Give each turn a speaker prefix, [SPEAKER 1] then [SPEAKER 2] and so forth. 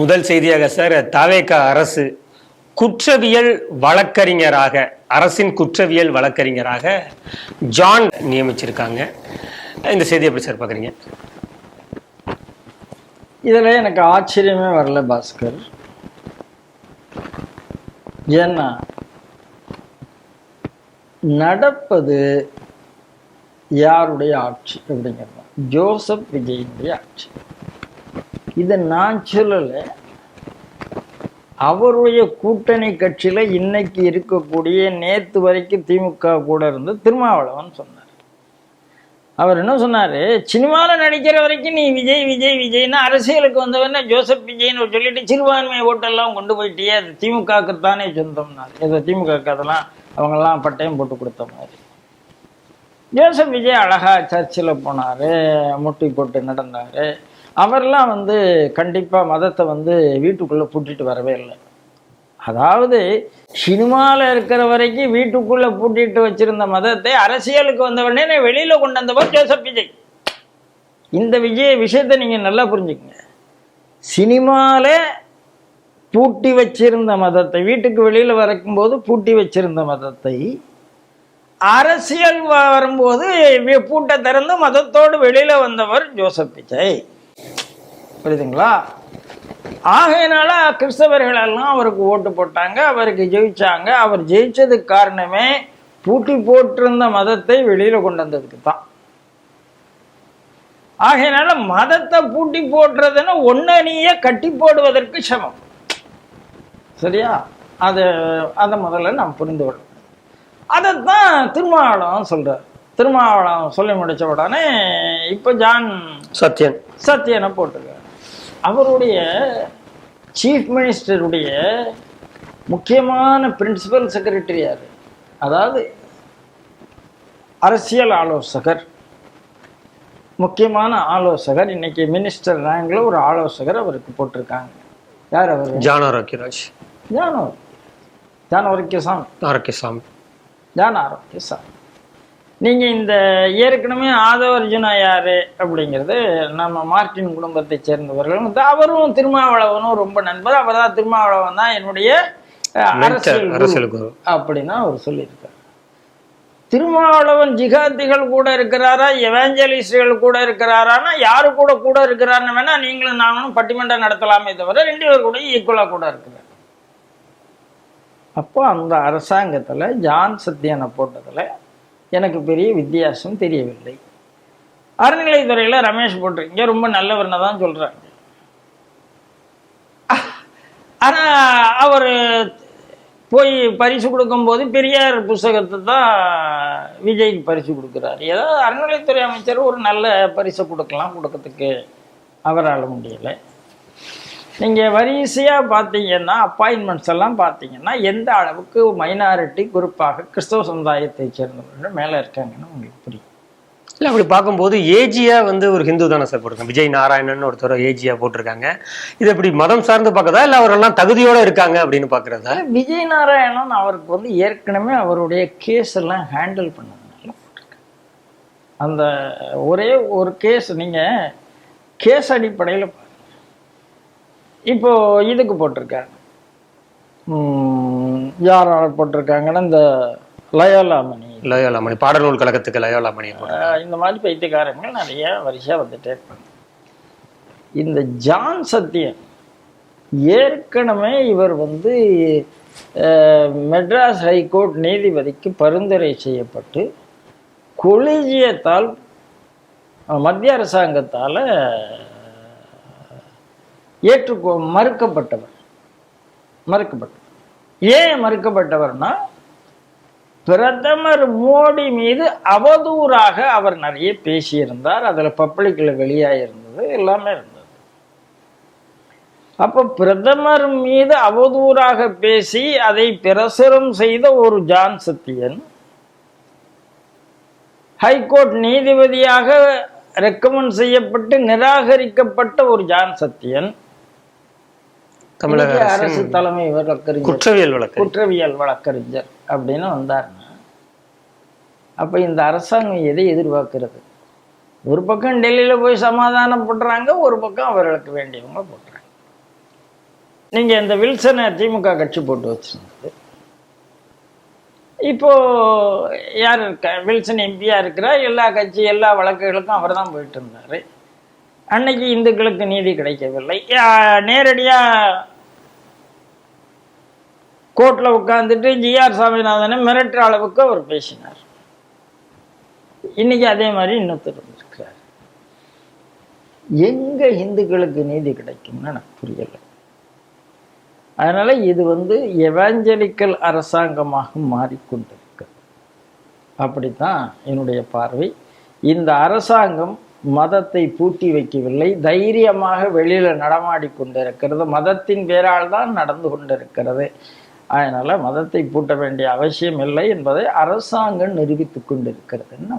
[SPEAKER 1] முதல் செய்தியாக சார், தவேக அரசு குற்றவியல் வழக்கறிஞராக, அரசின் குற்றவியல் வழக்கறிஞராக ஜான் நியமிச்சிருக்காங்க. இந்த செய்தி எப்படி சார் பார்க்குறீங்க?
[SPEAKER 2] இதில் எனக்கு ஆச்சரியமே வரல பாஸ்கர். ஏன்னா நடப்பது யாருடைய ஆட்சி அப்படிங்கிறது ஜோசப் விஜயனுடைய ஆட்சி. இதை நான் சொல்லலை, அவருடைய கூட்டணி கட்சியில் இன்னைக்கு இருக்கக்கூடிய, நேற்று வரைக்கும் திமுக கூட இருந்து திருமாவளவன் சொன்னார். அவர் என்ன சொன்னார், சினிமாவில் நடிக்கிற வரைக்கும் நீ விஜய் விஜய் விஜய்னா, அரசியலுக்கு வந்தவன ஜோசப் விஜய்னு சொல்லிட்டு சிறுபான்மை ஓட்டெல்லாம் கொண்டு போயிட்டியே, அது திமுகவுக்கு தானே சொந்தம்னாரு. ஏதோ திமுக அதெல்லாம் அவங்கெல்லாம் பட்டயம் போட்டு கொடுத்த மாதிரி. ஜோசப் விஜய் அழகா சர்ச்சில் போனார், முட்டி போட்டு நடந்தார். அவரெல்லாம் கண்டிப்பாக மதத்தை வீட்டுக்குள்ளே பூட்டிட்டு வரவே இல்லை. அதாவது சினிமாவில் இருக்கிற வரைக்கும் வீட்டுக்குள்ளே பூட்டிட்டு வச்சிருந்த மதத்தை அரசியலுக்கு வந்தவொடனே வெளியில் கொண்டு வந்தவர் ஜோசப் விஜய். இந்த விஷயத்தை நீங்கள் நல்லா புரிஞ்சுக்கங்க. சினிமாவில் பூட்டி வச்சிருந்த மதத்தை, வீட்டுக்கு வெளியில் வரைக்கும்போது பூட்டி வச்சிருந்த மதத்தை, அரசியல் வரும்போது பூட்டை திறந்து மதத்தோடு வெளியில் வந்தவர் ஜோசப் விஜய். புரியுதுங்களா? ஆகையினால கிறிஸ்தவர்கள் எல்லாம் அவருக்கு ஓட்டு போட்டாங்க, அவருக்கு ஜெயிச்சாங்க. அவர் ஜெயிச்சதுக்கு காரணமே பூட்டி போட்டிருந்த மதத்தை வெளியில கொண்டு வந்ததுக்கு தான். ஆகையினால மதத்தை பூட்டி போடுறதுன்னு ஒன்ன நீயே கட்டி போடுவதற்கு சமம். சரியா? அதை முதல்ல நாம் புரிந்து கொள்ளணும். அதைத்தான் திருமாவளவன் சொல்றார். திருமாவளவன் சொல்லி முடிச்ச உடனே இப்ப ஜான் சத்யனை போட்டிருக்காரு. அவருடைய சீஃப் மினிஸ்டருடைய முக்கியமான பிரின்சிபல் செக்ரட்டரி யாரு? அதாவது அரசியல் ஆலோசகர், முக்கியமான ஆலோசகர். இன்னைக்கு மினிஸ்டர் ரேங்க்ல ஒரு ஆலோசகர் அவருக்கு போட்டிருக்காங்க. யார் அவர்?
[SPEAKER 1] ஜான் ஆரோக்கியராஜ்.
[SPEAKER 2] ஜான் ஆரோக்கியசாமி. நீங்க இந்த ஏற்கனவே ஆதவ அர்ஜுனா யாரு அப்படிங்கிறது நம்ம மார்டின் குடும்பத்தை சேர்ந்தவர்கள். அவரும் திருமாவளவனும் ரொம்ப நண்பர். அவர் தான் திருமாவளவன் தான் என்னுடைய அரசியல் குரு அப்படின்னா அவர் சொல்லியிருக்கார். திருமாவளவன் ஜிகாதிகள் கூட இருக்கிறாரா, எவாஞ்சலிஸ்டுகள் கூட இருக்கிறாரான்னா யாரு கூட இருக்கிறாருன்னு வேணா நீங்களும் நானும் பட்டிமன்றம் நடத்தலாமே தவிர ரெண்டு பேர் கூட ஈக்குவலா கூட இருக்கிறார். அப்போ அந்த அரசாங்கத்துல ஜான் சத்யனை போட்டதுல எனக்கு பெரிய வித்தியாசம் தெரியவில்லை. அறநிலைத்துறையில ரமேஷ் போட்டிருக்கீங்க, ரொம்ப நல்லவர்னு தான் சொல்றாங்க. ஆனா அவர் போய் பரிசு கொடுக்கும் போது பெரியார் புஸ்தகத்தை தான் விஜய்க்கு பரிசு கொடுக்குறாரு. ஏதாவது அறநிலைத்துறை அமைச்சர் ஒரு நல்ல பரிசை கொடுக்கறதுக்கு அவரால் முடியலை. நீங்கள் வரிசையாக பார்த்தீங்கன்னா அப்பாயின்மெண்ட்ஸ் எல்லாம் பார்த்தீங்கன்னா எந்த அளவுக்கு மைனாரிட்டி குறிப்பாக கிறிஸ்தவ சமுதாயத்தை சேர்ந்தவர்கள் மேலே இருக்காங்கன்னு உங்களுக்கு புரியும்.
[SPEAKER 1] இல்லை, அப்படி பார்க்கும்போது ஏஜியா ஒரு ஹிந்து தானே சார் போட்டிருக்காங்க. விஜய் நாராயணன் ஒருத்தர் ஏஜியா போட்டிருக்காங்க. இது எப்படி மதம் சார்ந்து பார்க்கறதா இல்லை அவரெல்லாம் தகுதியோட இருக்காங்க அப்படின்னு பார்க்குறதா?
[SPEAKER 2] விஜய் நாராயணன் அவருக்கு ஏற்கனவே அவருடைய கேஸ் எல்லாம் ஹேண்டில் பண்ணதுனால போட்டிருக்காங்க. அந்த ஒரே ஒரு கேஸ் நீங்கள் கேஸ் அடிப்படையில் இப்போ இதுக்கு போட்டிருக்காங்க. யாரால் போட்டிருக்காங்கன்னா இந்த லயோலாமணி
[SPEAKER 1] பாடநூல் கழகத்துக்கு லயோலாமணி
[SPEAKER 2] இந்த மாதிரி பைத்தியக்காரங்கள் நிறைய வரிசையா வந்துட்டே இருப்பாங்க. இந்த ஜான் சத்யன் ஏற்கனவே இவர் மெட்ராஸ் ஹைகோர்ட் நீதிபதிக்கு பரிந்துரை செய்யப்பட்டு கொலிஜியத்தால் மத்திய அரசாங்கத்தால மறுக்கப்பட்டவர். ஏன் மறுக்கப்பட்டவர்னா, பிரதமர் மோடி மீது அவதூறாக அவர் நிறைய பேசியிருந்தார். அதில் பப்ளிக்கில் வெளியாயிருந்தது, எல்லாமே இருந்தது. அப்போ பிரதமர் மீது அவதூறாக பேசி அதை பிரசுரம் செய்த ஒரு ஜான் சத்யன், ஹைகோர்ட் நீதிபதியாக ரெக்கமெண்ட் செய்யப்பட்டு நிராகரிக்கப்பட்ட ஒரு ஜான் சத்யன்
[SPEAKER 1] தமிழக
[SPEAKER 2] அரசு தலைமை குற்றவியல் வழக்கறிஞர் அப்படின்னு வந்தாருன்னா, அப்ப இந்த அரசாங்கம் எதை எதிர்பார்க்கிறது? ஒரு பக்கம் டெல்லியில போய் சமாதானம் பண்றாங்க, ஒரு பக்கம் அவர்களுக்கு வேண்டியவங்க போட்டுறாங்க. நீங்க இந்த வில்சனை திமுக கட்சி போட்டு வச்சிருந்தது, இப்போ யார் இருக்கா? வில்சன் எம்பியா இருக்கிறா, எல்லா கட்சி எல்லா வழக்குகளுக்கும் அவர் தான் போயிட்டு இருந்தாரு. அன்னைக்கு இந்துக்களுக்கு நீதி கிடைக்கவில்லை. நேரடியா கோர்ட்ல உட்கார்ந்துட்டு ஜிஆர் சாமிநாதனை மிரட்டுற அளவுக்கு அவர் பேசினார். இன்னைக்கு அதே மாதிரி இன்னொருத்தர் இருந்திருக்கிறார். எங்க இந்துக்களுக்கு நீதி கிடைக்கும்னு எனக்கு புரியல. அதனால இது எவாஞ்சலிக்கல் அரசாங்கமாக மாறிக்கொண்டிருக்கு. அப்படித்தான் என்னுடைய பார்வை. இந்த அரசாங்கம் மதத்தை பூட்டி வைக்கவில்லை, தைரியமாக வெளியில நடமாடி கொண்டிருக்கிறது. மதத்தின் பேரால் தான் நடந்து கொண்டிருக்கிறது. அதனால மதத்தை பூட்ட வேண்டிய அவசியம் இல்லை என்பதை அரசாங்கம் நிரூபித்துக் கொண்டிருக்கிறதுன்னு